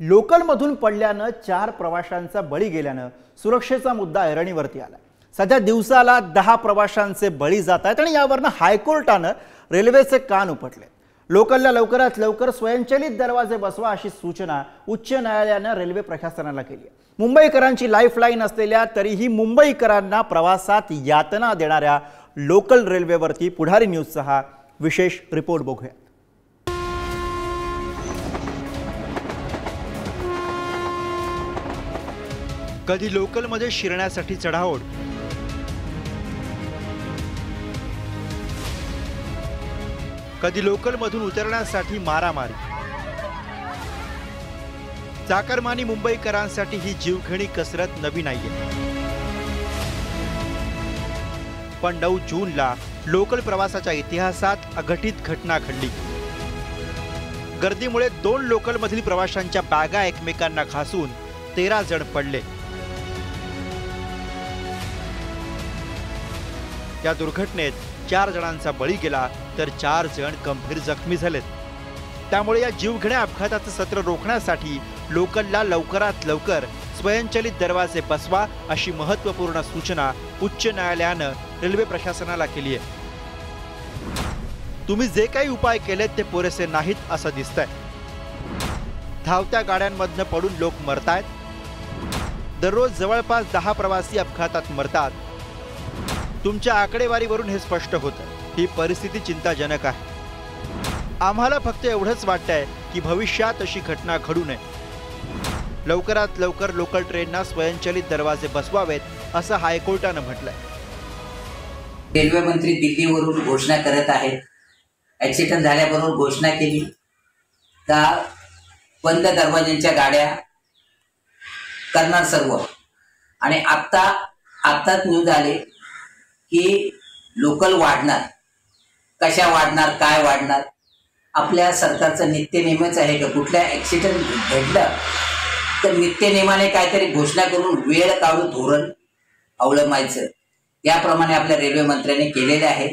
लोकलमधून पडल्यानं 4 प्रवाशांचा बळी गेल्यानं सुरक्षेचा मुद्दा ऐरणीवरती आला। सध्या दिवसाला 10 प्रवाशांचे बळी जात आहेत आणि यावरनं हायकोर्टानं रेल्वेचे कान उपटले। लोकलला लवकरात लवकर स्वयंचलित दरवाजे बसवा अशी सूचना उच्च न्यायालयानं रेल्वे प्रशासनाला केली आहे। मुंबईकरांची लाईफलाईन असलेल्या तरीही मुंबईकरांना प्रवासात यातना देणाऱ्या लोकल रेल्वेवरती पुढारी न्यूजचा हा विशेष रिपोर्ट बघूया। कधी लोकलमध्ये शिरण्यासाठी चढाओढ, कधी लोकलमधून उतरण्यासाठी मारामारी। चाकरमानी मुंबईकरांसाठी ही जीवघेणी कसरत नवी नाहीये, पण 9 जूनला लोकल प्रवासाच्या इतिहासात अघटित घटना घडली। गर्दीमुळे 2 लोकलमधील प्रवाशांच्या बॅगा एकमेकांना घासून 13 जण पडले। या दुर्घटनेत 4 जणांचा बळी गेला तर 4 जण गंभीर जखमी झालेत। त्यामुळे या जीवघेण्या अपघाताचं सत्र रोखण्यासाठी लोकलला लवकरात लवकर स्वयंचलित दरवाजे बसवा अशी महत्त्वपूर्ण सूचना उच्च न्यायालयानं रेल्वे प्रशासनाला केली आहे। तुम्ही जे काही उपाय केलेत ते पुरेसे नाहीत असं दिसतंय। धावत्या गाड्यांमधनं पडून लोक मरतायत। दररोज जवळपास 10 प्रवासी अपघातात मरतात। तुमच्या आकडेवारीवरून हे स्पष्ट होतं, ही परिस्थिती चिंताजनक आहे। आम्हाला फक्त एवढंच वाटतंय की भविष्यात अशी घटना घडू नये। लवकरात लवकर लोकल ट्रेनना स्वयंचलित दरवाजे बसवावेत असं हायकोर्टानं म्हटलंय। रेल्वे मंत्री दिल्लीवरून घोषणा करत आहेत, ॲक्सिडेंट झाल्याबरोबर घोषणा केली का बंद दरवाज्यांच्या गाड्या करणार सर्व, आणि आत्ताच न्यूज आले की लोकल वाढणार। कशा वाढणार, काय वाढणार? आपल्या सरकारचं नित्यनेमच आहे का कुठल्या ॲक्सिडेंट घडलं तर नित्यनेमाने काहीतरी घोषणा करून वेळ काढून धोरण अवलंबायचं। त्याप्रमाणे आपल्या रेल्वे मंत्र्यांनी केलेले आहे।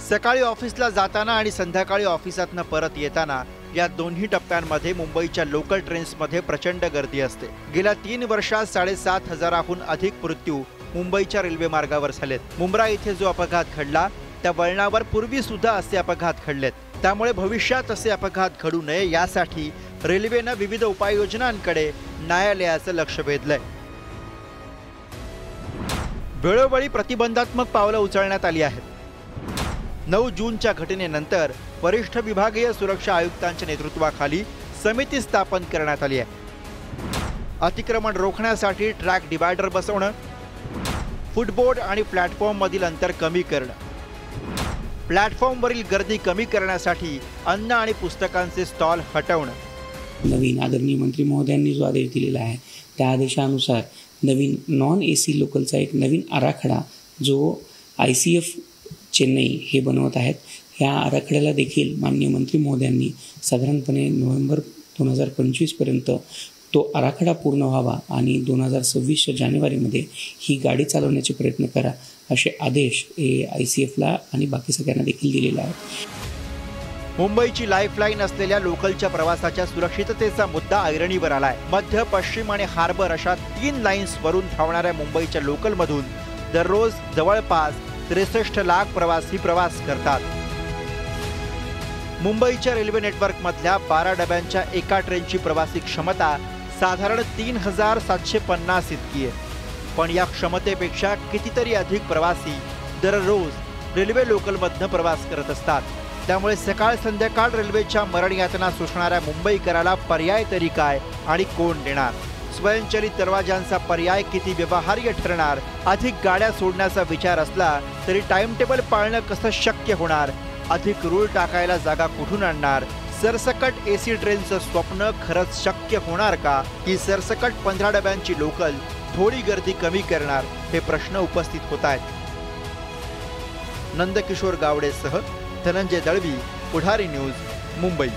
सकाळी ऑफिसला जाताना आणि संध्याकाळी ऑफिसातनं परत येताना या दोन्ही टप्प्यांमध्ये मुंबईच्या लोकल ट्रेन्समध्ये प्रचंड गर्दी असते। गेल्या 3 वर्षात 7,500हून अधिक मृत्यू मुंबईच्या रेल्वे मार्गावर झालेत। मुंब्रा इथे जो अपघात घडला त्या वळणावर पूर्वी सुद्धा असे अपघात घडलेत। त्यामुळे भविष्यात असे अपघात घडू नये यासाठी रेल्वेनं विविध उपाययोजनांकडे न्यायालयाचं लक्ष वेधलंय। वेळोवेळी प्रतिबंधात्मक पावलं उचलण्यात आली आहेत। 9 जूनच्या घटनेनंतर वरिष्ठ विभागीय सुरक्षा आयुक्तांच्या नेतृत्वाखाली समिती स्थापन करण्यात आली आहे। अतिक्रमण रोखण्यासाठी ट्रॅक डिवायडर बसवणं, फुटबोर्ड आणि प्लॅटफॉर्ममधील अंतर कमी करणं, प्लॅटफॉर्मवरील गर्दी कमी करण्यासाठी अन्न आणि पुस्तकांचे स्टॉल हटवणं। नवीन आदरणीय मंत्री महोदयांनी जो आदेश दिलेला आहे त्या आदेशानुसार नवीन नॉन AC लोकलचा एक नवीन आराखडा जो ICF चेन्नई हे बनवत आहेत, ह्या आराखड्याला देखील माननीय मंत्री महोदयांनी साधारणपणे नोव्हेंबर 2025 पर्यंत तो आराखडा पूर्ण व्हावा आणि 2026च्या जानेवारीमध्ये ही गाडी चालवण्याचे प्रयत्न करा असे आदेश ICFला आणि बाकी सगळ्यांना देखील दिलेला आहे। मुंबईची लाईफलाईन असलेल्या लोकलच्या प्रवासाच्या सुरक्षिततेचा मुद्दा ऐरणीवर आलाय। मध्य, पश्चिम आणि हार्बर अशा 3 लाईन्सवरून धावणाऱ्या मुंबईच्या लोकलमधून दररोज जवळपास 63 लाख प्रवासी प्रवास करतात। मुंबईच्या रेल्वे नेटवर्कमधल्या 12 डब्यांच्या एका ट्रेनची प्रवासी क्षमता साधारण 3750 इतकी आहे। पण या क्षमतेपेक्षा कितीतरी अधिक प्रवासी दररोज रेल्वे लोकलमधनं प्रवास करत असतात। त्यामुळे सकाळ संध्याकाळ रेल्वेच्या मरणयातना सोसणाऱ्या मुंबईकराला पर्याय तरी काय आणि कोण देणार? स्वयंचलित दरवाजांचा पर्याय किती व्यवहार्य ठरणार? अधिक गाड्या सोडण्याचा विचार असला तरी टाइम टेबल पाळणं कसं शक्य होणार? अधिक रूळ टाकायला जागा कुठून आणणार? सरसकट AC ट्रेनचं स्वप्न खरंच शक्य होणार का? ही सरसकट 15 डब्यांची लोकल थोडी गर्दी कमी करणार? हे प्रश्न उपस्थित होत आहेत। नंदकिशोर गावडेसह धनंजय दळवी, पुढारी न्यूज, मुंबई।